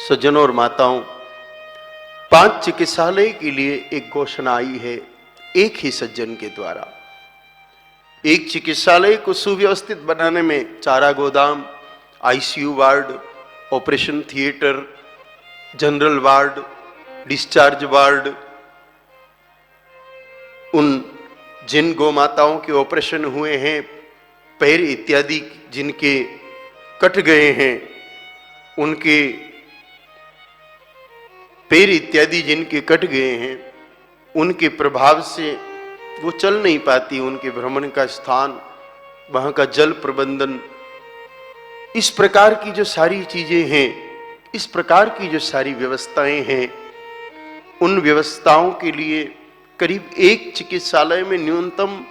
सज्जनों और माताओं, 5 चिकित्सालय के लिए एक घोषणा आई है एक ही सज्जन के द्वारा। एक चिकित्सालय को सुव्यवस्थित बनाने में चारा गोदाम, ICU ward, operation theatre, general ward, discharge ward, उन जिन गौ माताओं के ऑपरेशन हुए हैं, पैर इत्यादि जिनके कट गए हैं, उनके पैर इत्यादि जिनके कट गए हैं, उनके प्रभाव से वो चल नहीं पाती, उनके भ्रमण का स्थान, वहाँ का जल प्रबंधन, इस प्रकार की जो सारी चीजें हैं, इस प्रकार की जो सारी व्यवस्थाएं हैं, उन व्यवस्थाओं के लिए करीब एक चिकित्सालय में न्यूनतम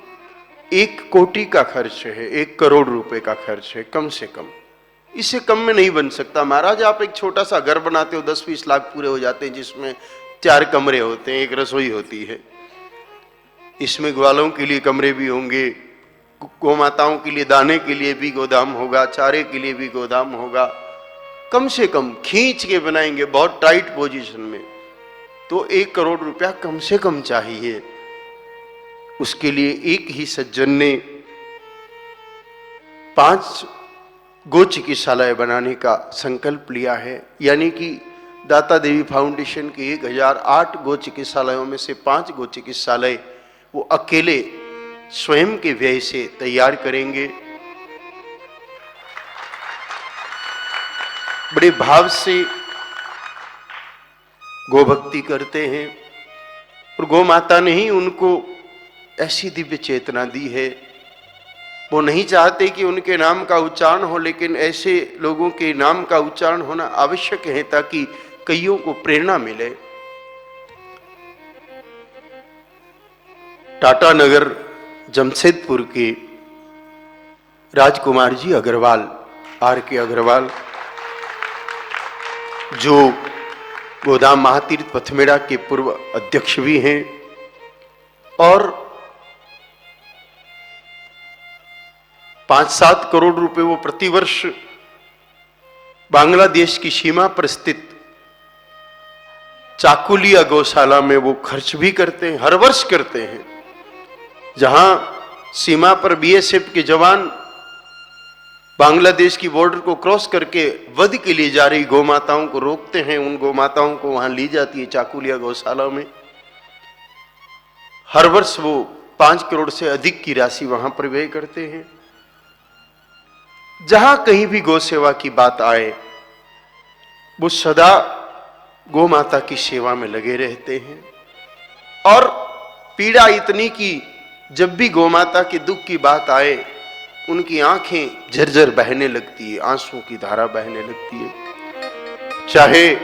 1 कोटि का खर्च है, 1 करोड़ रुपए का खर्च है कम से कम। इससे कम में नहीं बन सकता। महाराज, आप एक छोटा सा घर बनाते हो, 10-20 लाख पूरे हो जाते हैं, जिसमें 4 कमरे होते हैं, 1 रसोई होती है, इसमें ग्वालों के लिए कमरे भी होंगे, गौ माताओं के लिए दाने के लिए भी गोदाम होगा, चारे के लिए भी गोदाम होगा। कम से कम खींच के बनाएंगे बहुत टाइट पोजीशन में, तो 1 करोड़ रुपया कम से कम चाहिए। उसके लिए एक ही सज्जन ने 5 गो चिकित्सालय बनाने का संकल्प लिया है। यानी कि दाता देवी फाउंडेशन के 1008 गो चिकित्सालयों में से 5 गो चिकित्सालय वो अकेले स्वयं के व्यय से तैयार करेंगे। बड़े भाव से गो भक्ति करते हैं और गौ माता ने ही उनको ऐसी दिव्य चेतना दी है। वो नहीं चाहते कि उनके नाम का उच्चारण हो, लेकिन ऐसे लोगों के नाम का उच्चारण होना आवश्यक है ताकि कईयों को प्रेरणा मिले। टाटा नगर जमशेदपुर के राजकुमार जी अग्रवाल, R.K. अग्रवाल, जो गोदाम महातीर्थ पथमेड़ा के पूर्व अध्यक्ष भी हैं और 5-7 करोड़ रुपए वो प्रतिवर्ष बांग्लादेश की सीमा पर स्थित चाकुलिया गौशाला में वो खर्च भी करते हैं, हर वर्ष करते हैं। जहां सीमा पर बीएसएफ के जवान बांग्लादेश की बॉर्डर को क्रॉस करके वध के लिए जा रही गौ माताओं को रोकते हैं, उन गौ माताओं को वहां ली जाती है चाकुलिया गौशाला में। हर वर्ष वो 5 करोड़ से अधिक की राशि वहां पर व्यय करते हैं। जहां कहीं भी गौ सेवा की बात आए, वो सदा गौ माता की सेवा में लगे रहते हैं। और पीड़ा इतनी कि जब भी गौ माता के दुख की बात आए, उनकी आंखें झरझर बहने लगती है, आंसू की धारा बहने लगती है। चाहे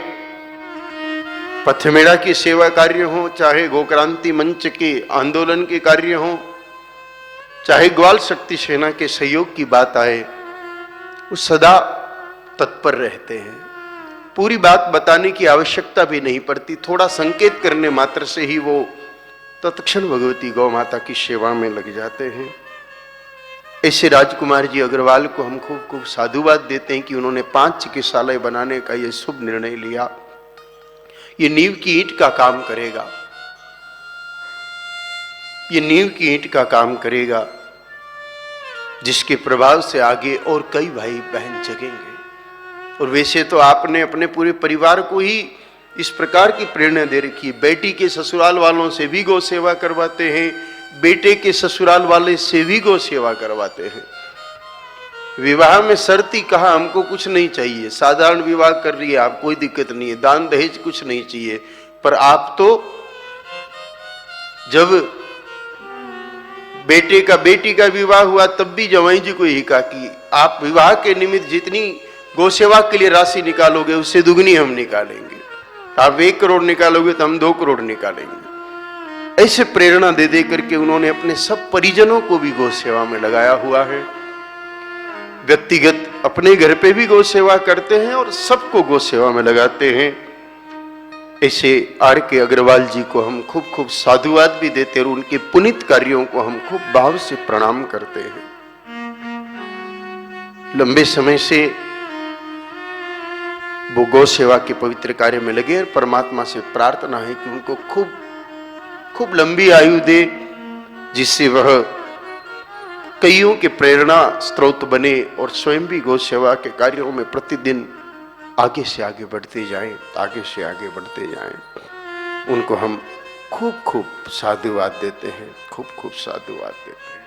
पथमेड़ा के सेवा कार्य हो, चाहे गोक्रांति मंच के आंदोलन के कार्य हो, चाहे ग्वाल शक्ति सेना के सहयोग की बात आए, वो सदा तत्पर रहते हैं। पूरी बात बताने की आवश्यकता भी नहीं पड़ती, थोड़ा संकेत करने मात्र से ही वो तत्क्षण भगवती गौ माता की सेवा में लग जाते हैं। ऐसे राजकुमार जी अग्रवाल को हम खूब खूब साधुवाद देते हैं कि उन्होंने 5 चिकित्सालय बनाने का यह शुभ निर्णय लिया। ये नींव की ईंट का काम करेगा, ये नींव की ईंट का काम करेगा, जिसके प्रभाव से आगे और कई भाई बहन जगेंगे। और वैसे तो आपने अपने पूरे परिवार को ही इस प्रकार की प्रेरणा दे रखी है। बेटी के ससुराल वालों से भी गौ सेवा करवाते हैं, बेटे के ससुराल वाले से भी गौ सेवा करवाते हैं। विवाह में शर्ती कहा हमको कुछ नहीं चाहिए, साधारण विवाह कर रही है आप, कोई दिक्कत नहीं है, दान दहेज कुछ नहीं चाहिए। पर आप तो जब बेटे का बेटी का विवाह हुआ तब भी जवाई जी को यही कहा कि आप विवाह के निमित्त जितनी गौ सेवा के लिए राशि निकालोगे उससे दुगनी हम निकालेंगे। आप 1 करोड़ निकालोगे तो हम 2 करोड़ निकालेंगे। ऐसे प्रेरणा दे दे करके उन्होंने अपने सब परिजनों को भी गौ सेवा में लगाया हुआ है। व्यक्तिगत अपने घर पे भी गौ सेवा करते हैं और सबको गौ सेवा में लगाते हैं। ऐसे R.K. अग्रवाल जी को हम खूब खूब साधुवाद भी देते हैं और उनके पुनीत कार्यों को हम खूब भाव से प्रणाम करते हैं। लंबे समय से वो गौ सेवा के पवित्र कार्य में लगे। परमात्मा से प्रार्थना है कि उनको खूब खूब लंबी आयु दे, जिससे वह कईयों के प्रेरणा स्रोत बने और स्वयं भी गौ सेवा के कार्यों में प्रतिदिन आगे से आगे बढ़ते जाएं, आगे से आगे बढ़ते जाएं। उनको हम खूब खूब साधुवाद देते हैं, खूब खूब साधुवाद देते हैं।